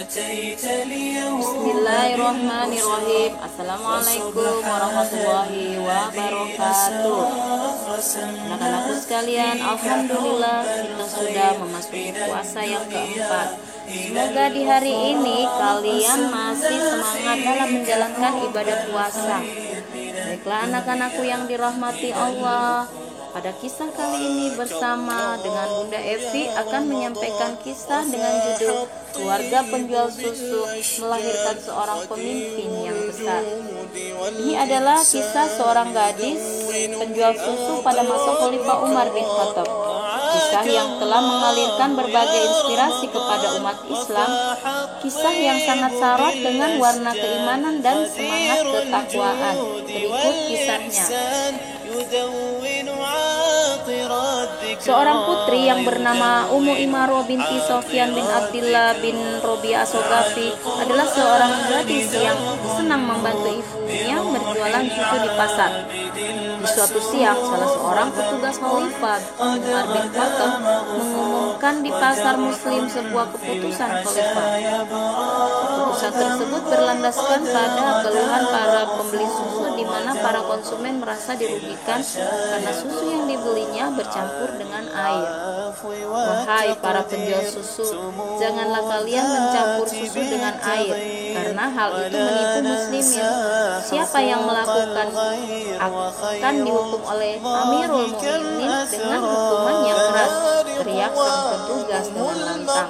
Bismillahirrahmanirrahim. Assalamualaikum warahmatullahi wabarakatuh. Anak-anakku sekalian, alhamdulillah kita sudah memasuki puasa yang keempat. Semoga di hari ini kalian masih semangat dalam menjalankan ibadah puasa. Baiklah anak-anakku yang dirahmati Allah, pada kisah kali ini bersama dengan Bunda Evi akan menyampaikan kisah dengan judul Keluarga Penjual Susu Melahirkan Seorang Pemimpin yang Besar. Ini adalah kisah seorang gadis penjual susu pada masa Khalifah Umar bin Khattab. Kisah yang telah mengalirkan berbagai inspirasi kepada umat Islam. Kisah yang sangat syarat dengan warna keimanan dan semangat ketakwaan. Berikut kisahnya. Seorang putri yang bernama Ummu Imarah binti Sofyan bin Abdillah bin Robi'ah Sogafi adalah seorang gadis yang senang membantu ibunya berjualan susu di pasar. Di suatu siang, salah seorang petugas Khalifah Umar bin Khattab mengumumkan di pasar Muslim sebuah keputusan Khalifah. Keputusan tersebut berlandaskan pada keluhan para pembeli susu di mana para konsumen merasa dirugikan karena susu yang dibelinya bercampur dengan air. Wahai para penjual susu, janganlah kalian mencampur susu dengan air, karena hal itu menipu muslimin. Siapa yang melakukan akan dihukum oleh Amirul Mukminin dengan hukuman yang keras, teriak sang petugas dengan lantang.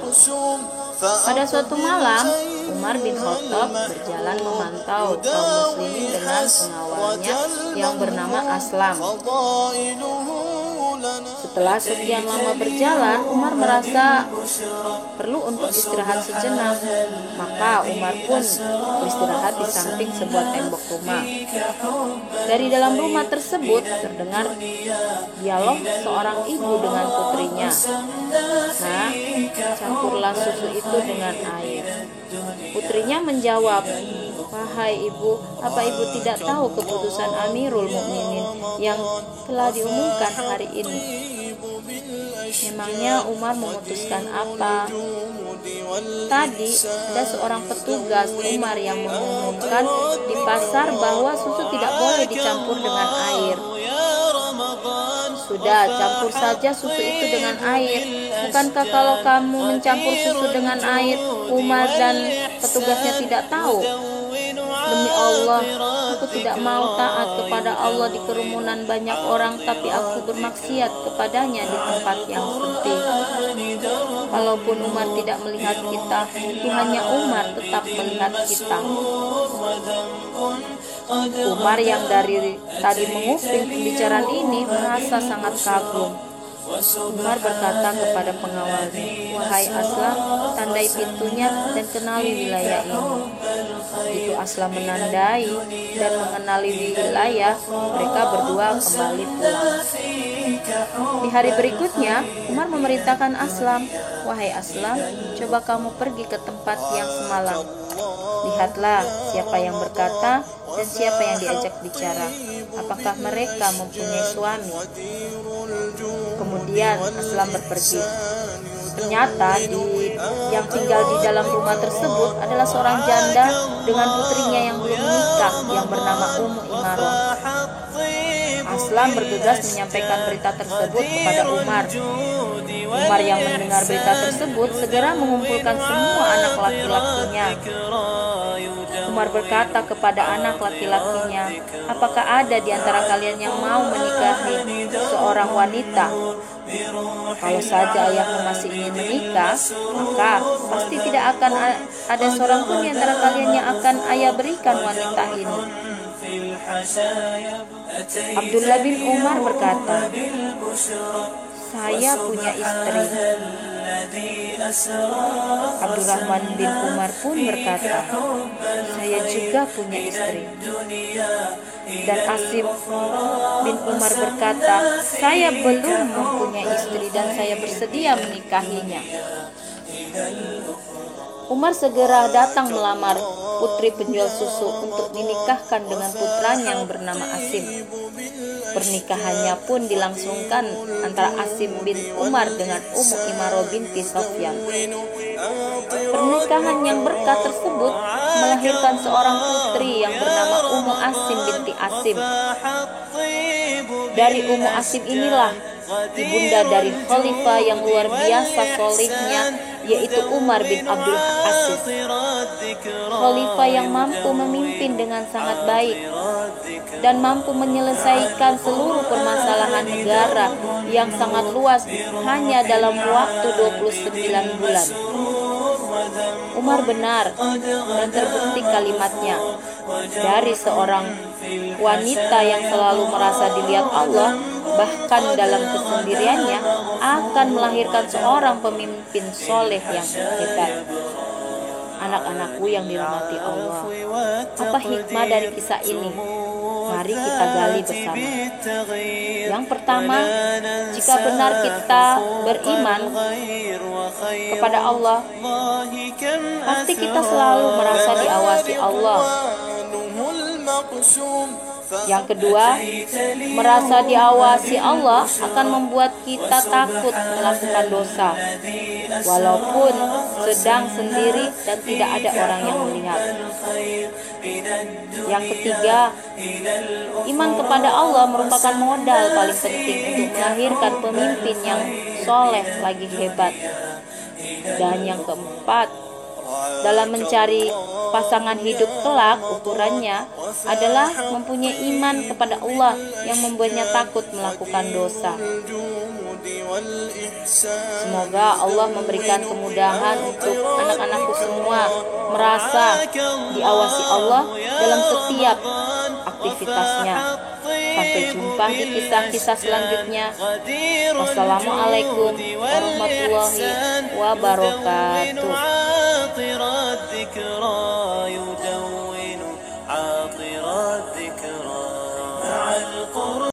Pada suatu malam, Umar bin Khattab berjalan memantau kaum muslimin dengan pengawalnya yang bernama Aslam. Setelah sekian lama berjalan, Umar merasa perlu untuk istirahat sejenak. Maka Umar pun beristirahat di samping sebuah tembok rumah. Dari dalam rumah tersebut terdengar dialog seorang ibu dengan putrinya. Nah, campurlah susu itu dengan air. Putrinya menjawab, wahai ibu, apa ibu tidak tahu keputusan Amirul Mukminin yang telah diumumkan hari ini? Memangnya Umar memutuskan apa? Tadi ada seorang petugas Umar yang mengumumkan di pasar bahwa susu tidak boleh dicampur dengan air. Sudah, campur saja susu itu dengan air. Bukankah kalau kamu mencampur susu dengan air, Umar dan petugasnya tidak tahu? Demi Allah, aku tidak mau taat kepada Allah di kerumunan banyak orang, tapi aku bermaksiat kepadanya di tempat yang sempit. Kalaupun Umar tidak melihat kita, Tuhannya Umar tetap melihat kita. Umar yang dari tadi menguping pembicaraan ini merasa sangat kagum. Umar berkata kepada pengawalnya, wahai Aslam, tandai pintunya dan kenali wilayah ini. Begitu Aslam menandai dan mengenali wilayah, mereka berdua kembali pulang. Di hari berikutnya, Umar memerintahkan Aslam, wahai Aslam, coba kamu pergi ke tempat yang semalam. Lihatlah siapa yang berkata dan siapa yang diajak bicara. Apakah mereka mempunyai suami? Kemudian Aslam berpergi. Ternyata yang tinggal di dalam rumah tersebut adalah seorang janda dengan putrinya yang belum menikah yang bernama Ummu Imarah. Aslam bertugas menyampaikan berita tersebut kepada Umar. Umar yang mendengar berita tersebut segera mengumpulkan semua anak laki-lakinya. Umar berkata kepada anak laki-lakinya, apakah ada di antara kalian yang mau menikahi seorang wanita? Kalau saja ayahmu masih ingin menikah, maka pasti tidak akan ada seorang pun di antara kalian yang akan ayah berikan wanita ini. Abdullah bin Umar berkata, saya punya istri. Abdurrahman bin Umar pun berkata, saya juga punya istri. Dan Asim bin Umar berkata, saya belum mempunyai istri dan saya bersedia menikahinya. Umar segera datang melamar putri penjual susu untuk dinikahkan dengan putranya yang bernama Asim. Pernikahannya pun dilangsungkan antara Asim bin Umar dengan Ummu Imarah binti Sofyan. Pernikahan yang berkah tersebut melahirkan seorang putri yang bernama Ummu Asim binti Asim. Dari Ummu Asim inilah ibunda dari khalifah yang luar biasa solehnya, yaitu Umar bin Abdul Aziz. Khalifah yang mampu memimpin dengan sangat baik dan mampu menyelesaikan seluruh permasalahan negara yang sangat luas hanya dalam waktu 29 bulan. Umar benar dan terbukti kalimatnya. Dari seorang wanita yang selalu merasa dilihat Allah, bahkan dalam kesendiriannya, akan melahirkan seorang pemimpin soleh yang hebat. Anak-anakku yang dirahmati Allah, apa hikmah dari kisah ini? Mari kita gali bersama. Yang pertama, jika benar kita beriman kepada Allah, pasti kita selalu merasa diawasi Allah. Yang kedua, merasa diawasi Allah akan membuat kita takut melakukan dosa, walaupun sedang sendiri dan tidak ada orang yang melihat. Yang ketiga, iman kepada Allah merupakan modal paling penting untuk melahirkan pemimpin yang soleh lagi hebat. Dan yang keempat, dalam mencari pasangan hidup kelak, ukurannya adalah mempunyai iman kepada Allah yang membuatnya takut melakukan dosa. Semoga Allah memberikan kemudahan untuk anak-anakku semua merasa diawasi Allah dalam setiap aktivitasnya. Sampai jumpa di kisah-kisah selanjutnya. Wassalamualaikum warahmatullahi wabarakatuh.